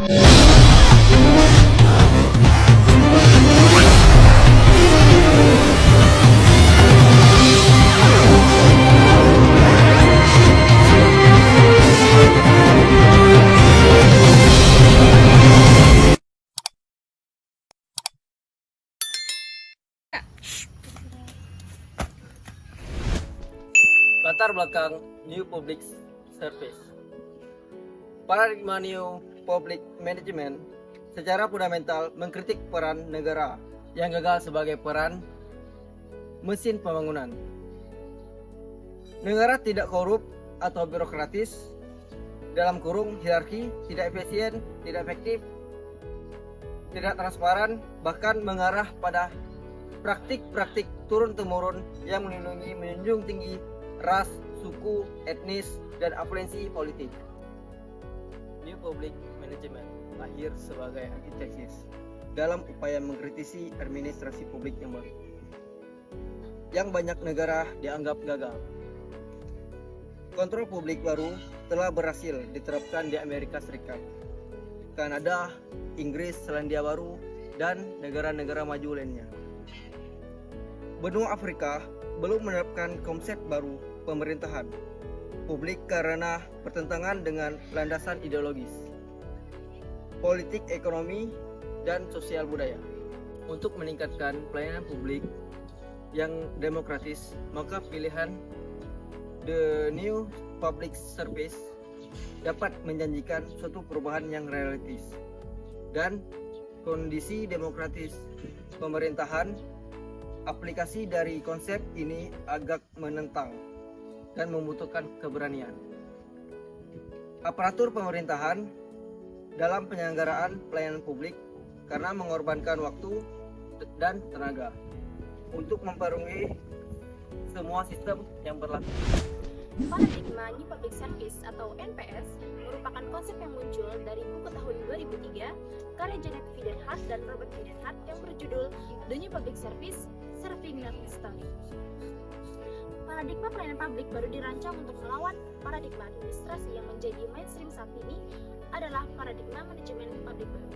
Latar belakang New Public Service. Paradigma New Public Management secara fundamental mengkritik peran negara yang gagal sebagai peran mesin pembangunan. Negara tidak korup atau birokratis, dalam kurung hierarki, tidak efisien, tidak efektif, tidak transparan, bahkan mengarah pada praktik-praktik turun-temurun yang menjunjung tinggi ras, suku, etnis, dan afiliasi politik. New Public Management lahir sebagai antitesis dalam upaya mengkritisi administrasi publik yang baru, yang banyak negara dianggap gagal. Kontrol publik baru telah berhasil diterapkan di Amerika Serikat, Kanada, Inggris, Selandia Baru, dan negara-negara maju lainnya. Benua Afrika belum menerapkan konsep baru pemerintahan publik karena bertentangan dengan landasan ideologis, politik, ekonomi, dan sosial budaya. Untuk meningkatkan pelayanan publik yang demokratis, maka pilihan The New Public Service dapat menjanjikan suatu perubahan yang realistis dan kondisi demokratis pemerintahan. Aplikasi dari konsep ini agak menentang dan membutuhkan keberanian. Aparatur pemerintahan dalam penyelenggaraan pelayanan publik karena mengorbankan waktu dan tenaga untuk memperbarui semua sistem yang berlaku. Paradigma New Public Service atau NPS merupakan konsep yang muncul dari buku tahun 2003 karya Janet Wiedenhart dan Robert Wiedenhart yang berjudul The New Public Service: Serving Not History. Paradigma pelayanan publik baru dirancang untuk melawan paradigma administrasi yang menjadi mainstream saat ini adalah paradigma manajemen publik baru.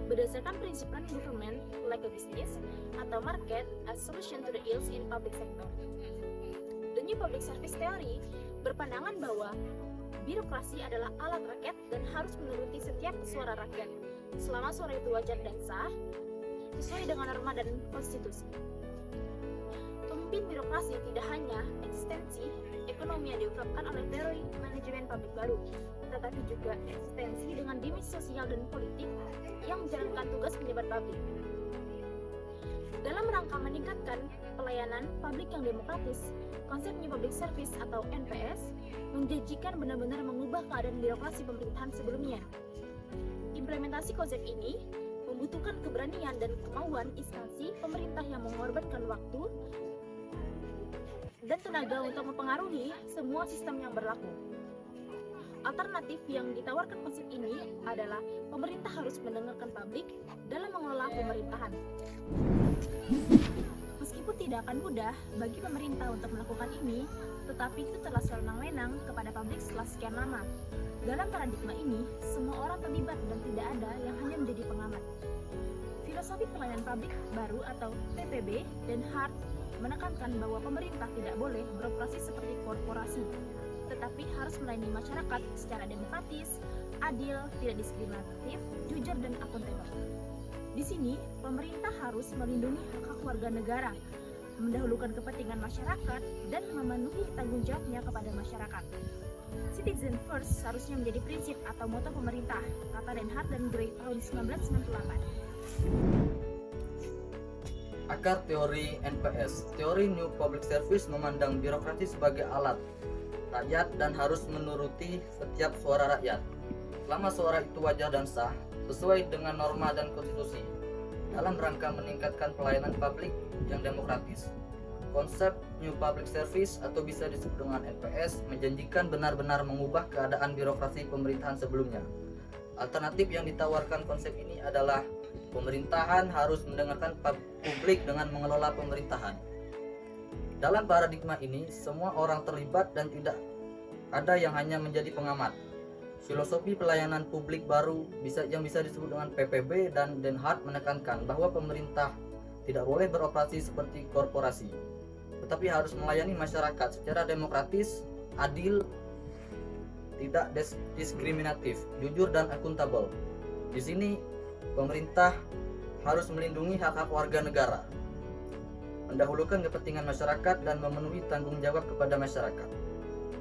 Berdasarkan prinsip run government like a business atau market as solution to the ills in public sector. The New Public Service Theory berpandangan bahwa birokrasi adalah alat rakyat dan harus menuruti setiap suara rakyat, selama suara itu wajar dan sah, sesuai dengan norma dan konstitusi. Pemimpin birokrasi tidak hanya eksistensi ekonomi yang diungkapkan oleh teori manajemen publik baru, tetapi juga eksistensi dengan dimensi sosial dan politik yang menjalankan tugas pejabat publik. Dalam rangka meningkatkan pelayanan publik yang demokratis, konsep New Public Service atau NPS menjanjikan benar-benar mengubah keadaan birokrasi pemerintahan sebelumnya. Implementasi konsep ini membutuhkan keberanian dan kemauan instansi pemerintah yang mengorbankan waktu dan tenaga untuk mempengaruhi semua sistem yang berlaku. Alternatif yang ditawarkan konsep ini adalah pemerintah harus mendengarkan publik dalam mengelola pemerintahan. Meskipun tidak akan mudah bagi pemerintah untuk melakukan ini, tetapi itu telah sewenang-wenang kepada publik setelah sekian lama. Dalam paradigma ini, semua orang terlibat dan tidak ada yang hanya menjadi pengamat. Filosofi pelayanan publik baru atau PPB dan Hart menekankan bahwa pemerintah tidak boleh beroperasi seperti korporasi, tetapi harus melayani masyarakat secara demokratis, adil, tidak diskriminatif, jujur, dan akuntabel. Di sini, pemerintah harus melindungi hak-hak warga negara, mendahulukan kepentingan masyarakat, dan memenuhi tanggung jawabnya kepada masyarakat. Citizen First seharusnya menjadi prinsip atau moto pemerintah, kata Reinhardt dan Gray tahun 1998. Akar teori NPS. Teori New Public Service memandang birokrasi sebagai alat rakyat dan harus menuruti setiap suara rakyat, selama suara itu wajar dan sah, sesuai dengan norma dan konstitusi, dalam rangka meningkatkan pelayanan publik yang demokratis. Konsep New Public Service atau bisa disebut dengan NPS menjanjikan benar-benar mengubah keadaan birokrasi pemerintahan sebelumnya. Alternatif yang ditawarkan konsep ini adalah pemerintahan harus mendengarkan publik dengan mengelola pemerintahan. Dalam paradigma ini, semua orang terlibat dan tidak ada yang hanya menjadi pengamat. Filosofi pelayanan publik baru yang bisa disebut dengan PPB dan Den Haag menekankan bahwa pemerintah tidak boleh beroperasi seperti korporasi, tetapi harus melayani masyarakat secara demokratis, adil, tidak diskriminatif, jujur dan akuntabel. Di sini pemerintah harus melindungi hak-hak warga negara, mendahulukan kepentingan masyarakat dan memenuhi tanggung jawab kepada masyarakat.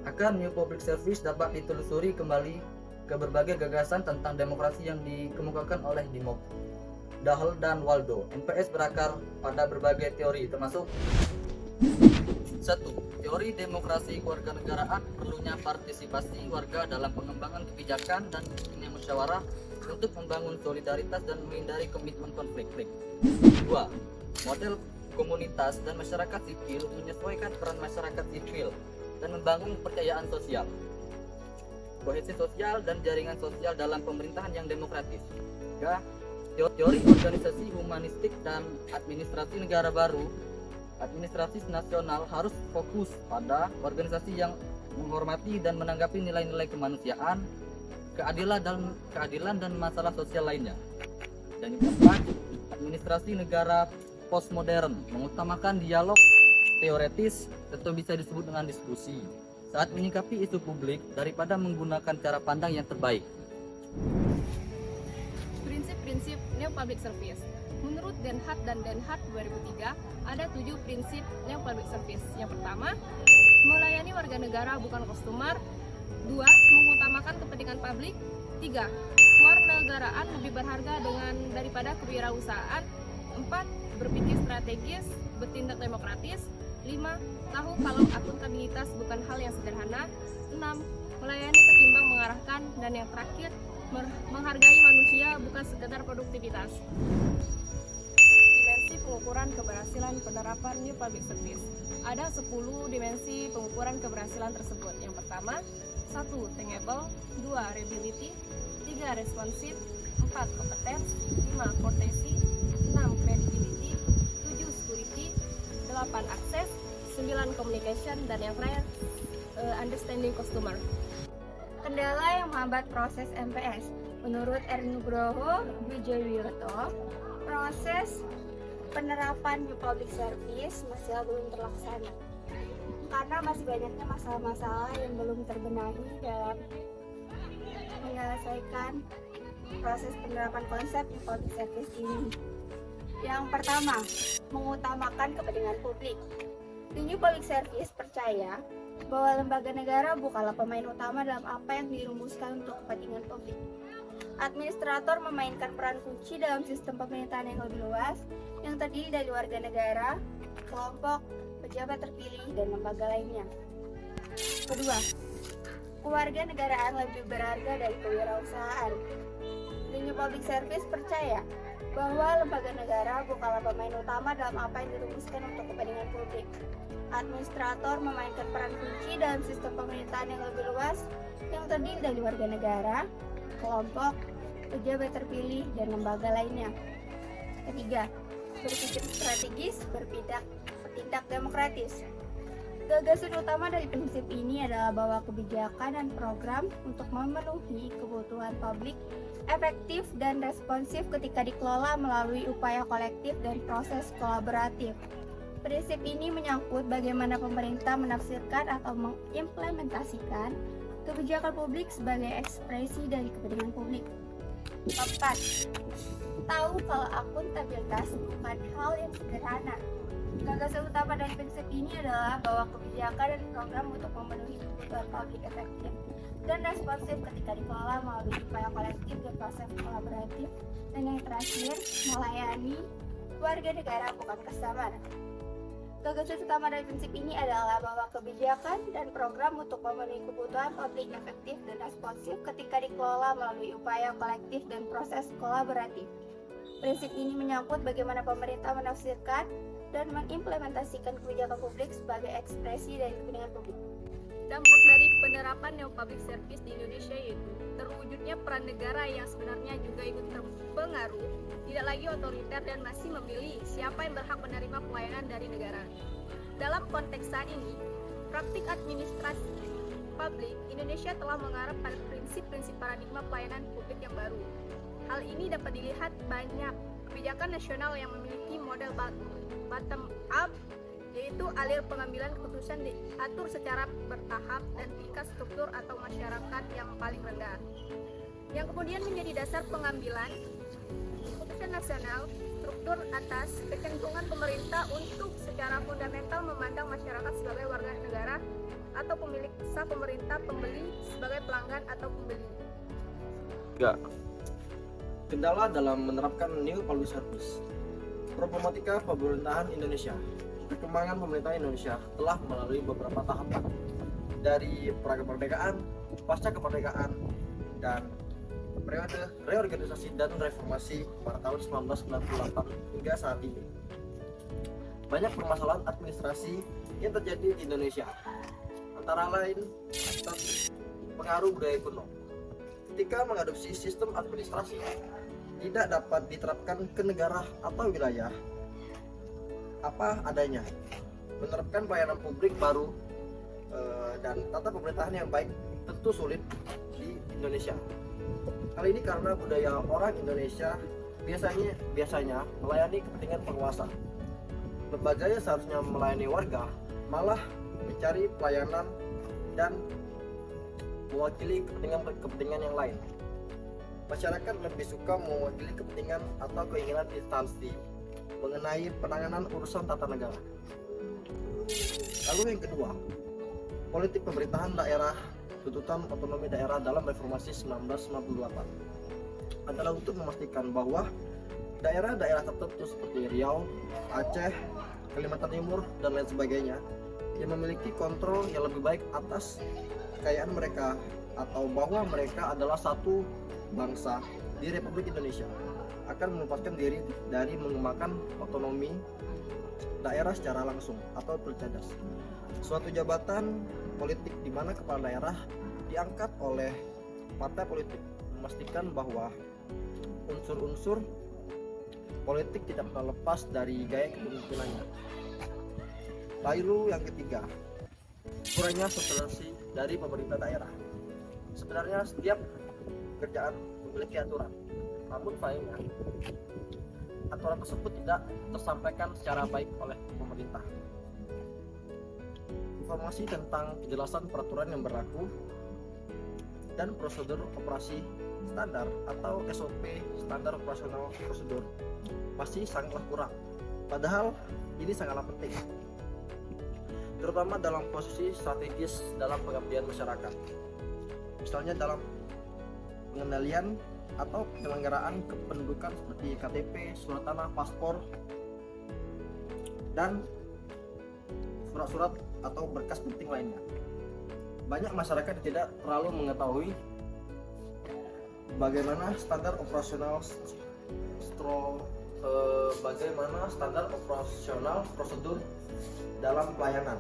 Agar New Public Service dapat ditelusuri kembali ke berbagai gagasan tentang demokrasi yang dikemukakan oleh Dimop, Dahl dan Waldo. NPS berakar pada berbagai teori termasuk 1. Teori demokrasi kewarganegaraan, perlunya partisipasi warga dalam pengembangan kebijakan dan pentingnya musyawarah untuk membangun solidaritas dan menghindari komitmen konflik. 2. Model komunitas dan masyarakat sipil, menyesuaikan peran masyarakat sipil dan membangun kepercayaan sosial, kohesi sosial dan jaringan sosial dalam pemerintahan yang demokratis. 3. Teori organisasi humanistik dan administrasi negara baru, administrasi nasional harus fokus pada organisasi yang menghormati dan menanggapi nilai-nilai kemanusiaan, keadilan dan masalah sosial lainnya. Dan yang keempat, administrasi negara postmodern, mengutamakan dialog teoretis atau bisa disebut dengan diskusi saat menyikapi isu publik daripada menggunakan cara pandang yang terbaik. Prinsip-prinsip New Public Service. Menurut Den Haag dan Den Haag 2003, ada 7 prinsip New Public Service. Yang pertama, melayani warga negara bukan customer. 2. Mengutamakan kepentingan publik. 3. Kewarganegaraan lebih berharga daripada kewirausahaan. 4. Berpikir strategis, bertindak demokratis. 5. Tahu kalau akuntabilitas bukan hal yang sederhana. 6. Melayani ketimbang mengarahkan. Dan yang terakhir, menghargai manusia bukan sekedar produktivitas. Dimensi pengukuran keberhasilan penerapan New Public Service. Ada 10 dimensi pengukuran keberhasilan tersebut. Yang pertama, 1. Tangible, 2. Reliability, 3. Responsive, 4. Competence, 5. Courtesy, 6. Credibility, 7. Security, 8. Access, 9. Communication, dan yang terakhir understanding customer. Kendala yang menghambat proses MPS. Menurut Nugroho Wijoyoto, proses penerapan New Public Service masih belum terlaksana karena masih banyaknya masalah-masalah yang belum terbenahi dalam menyelesaikan proses penerapan konsep New Public Service ini. Yang pertama, mengutamakan kepentingan publik. Di New Public Service percaya bahwa lembaga negara bukanlah pemain utama dalam apa yang dirumuskan untuk kepentingan publik. Administrator memainkan peran kunci dalam sistem pemerintahan yang lebih luas, yang terdiri dari warga negara, kelompok, pejabat terpilih, dan lembaga lainnya. Kedua, kewarganegaraan lebih berharga dari kewirausahaan. The New Public Service percaya bahwa lembaga negara bukanlah pemain utama dalam apa yang dirumuskan untuk kepentingan publik. Administrator memainkan peran kunci dalam sistem pemerintahan yang lebih luas, yang terdiri dari warga negara, kelompok, pejabat terpilih, dan lembaga lainnya. Ketiga, berpikir strategis, bertindak demokratis. Gagasan utama dari prinsip ini adalah bahwa kebijakan dan program untuk memenuhi kebutuhan publik efektif dan responsif ketika dikelola melalui upaya kolektif dan proses kolaboratif. Prinsip ini menyangkut bagaimana pemerintah menafsirkan atau mengimplementasikan kebijakan publik sebagai ekspresi dari kepentingan publik. 4. Tahu kalau akuntabilitas bukan hal yang sederhana. Gagasan utama dari prinsip ini adalah bahwa kebijakan dan program untuk memenuhi kebutuhan publik efektif dan responsif ketika dikelola melalui upaya kolektif dan proses kolaboratif. Dan yang terakhir, melayani warga negara bukan customer. Gagasan utama dari prinsip ini adalah bahwa kebijakan dan program untuk memenuhi kebutuhan publik efektif dan responsif ketika dikelola melalui upaya kolektif dan proses kolaboratif. Prinsip ini menyangkut bagaimana pemerintah menafsirkan dan mengimplementasikan kebijakan publik sebagai ekspresi dari kepentingan publik. Dampak dari penerapan New Public Service di Indonesia yaitu terwujudnya peran negara yang sebenarnya juga ikut terpengaruh, tidak lagi otoriter dan masih memilih siapa yang berhak menerima pelayanan dari negara. Dalam konteks saat ini, praktik administrasi publik, Indonesia telah mengarah pada prinsip-prinsip paradigma pelayanan publik yang baru. Hal ini dapat dilihat banyak kebijakan nasional yang memiliki model bottom up, yaitu alir pengambilan keputusan diatur secara bertahap dan tingkat struktur atau masyarakat yang paling rendah, yang kemudian menjadi dasar pengambilan keputusan nasional. Struktur atas kecenderungan pemerintah untuk secara fundamental memandang masyarakat sebagai warga negara atau pemilik sah pemerintah, pembeli sebagai pelanggan atau pembeli. 3. Kendala dalam menerapkan New Public Service. Problematika pemerintahan Indonesia. Perkembangan pemerintahan Indonesia telah melalui beberapa tahapan, dari prakemerdekaan, pasca kemerdekaan, dan periode reorganisasi dan reformasi pada tahun 1998 hingga saat ini. Banyak permasalahan administrasi yang terjadi di Indonesia, antara lain atas pengaruh budaya kuno. Ketika mengadopsi sistem administrasi tidak dapat diterapkan ke negara atau wilayah apa adanya, menerapkan pelayanan publik baru dan tata pemerintahan yang baik tentu sulit di Indonesia. Hal ini karena budaya orang Indonesia biasanya melayani kepentingan penguasa. Lembaga yang seharusnya melayani warga malah mencari pelayanan dan mewakili kepentingan yang lain. Masyarakat lebih suka mewakili kepentingan atau keinginan instansi mengenai penanganan urusan tata negara. Lalu yang kedua, politik pemerintahan daerah, tuntutan otonomi daerah dalam reformasi 1998 adalah untuk memastikan bahwa daerah-daerah tertentu seperti Riau, Aceh, Kalimantan Timur, dan lain sebagainya yang memiliki kontrol yang lebih baik atas kekayaan mereka, atau bahwa mereka adalah satu bangsa di Republik Indonesia, akan melepaskan diri dari mengembangkan otonomi daerah secara langsung atau pilkadas. Suatu jabatan politik di mana kepala daerah diangkat oleh partai politik, memastikan bahwa unsur-unsur politik tidak pernah lepas dari gaya kepemimpinannya. Lalu yang ketiga, kurangnya sosialisasi dari pemerintah daerah. Sebenarnya setiap kerjaan memiliki aturan, namun sayangnya aturan tersebut tidak tersampaikan secara baik oleh pemerintah. Informasi tentang kejelasan peraturan yang berlaku dan prosedur operasi standar atau SOP, standar operasional prosedur, masih sangatlah kurang. Padahal ini sangatlah penting, terutama dalam posisi strategis dalam pengabdian masyarakat. Misalnya dalam pengendalian atau penyelenggaraan kependudukan seperti KTP, surat tanah, paspor, dan surat-surat atau berkas penting lainnya. Banyak masyarakat tidak terlalu mengetahui bagaimana standar operasional prosedur dalam pelayanan.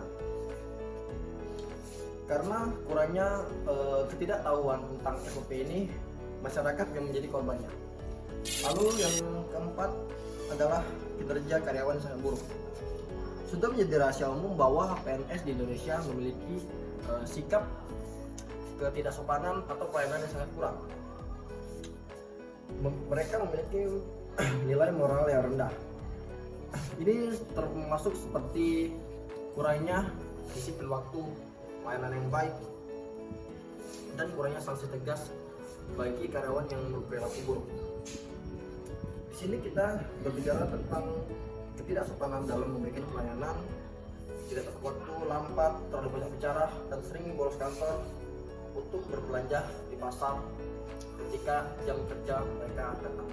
Karena kurangnya ketidaktahuan tentang SOP ini, masyarakat yang menjadi korbannya. Lalu yang keempat adalah kinerja karyawan yang sangat buruk. Sudah menjadi rahasia umum bahwa PNS di Indonesia memiliki sikap ketidaksopanan atau pelayanan yang sangat kurang. Mereka memiliki nilai moral yang rendah. Ini termasuk seperti kurangnya disiplin waktu, pelayanan yang baik, dan kurangnya sanksi tegas bagi karyawan yang berperilaku buruk. Di sini kita berbicara tentang ketidaksopanan dalam memberikan pelayanan, tidak tepat waktu, lambat, terlalu banyak bicara, dan sering bolos kantor untuk berbelanja di pasar ketika jam kerja mereka datang.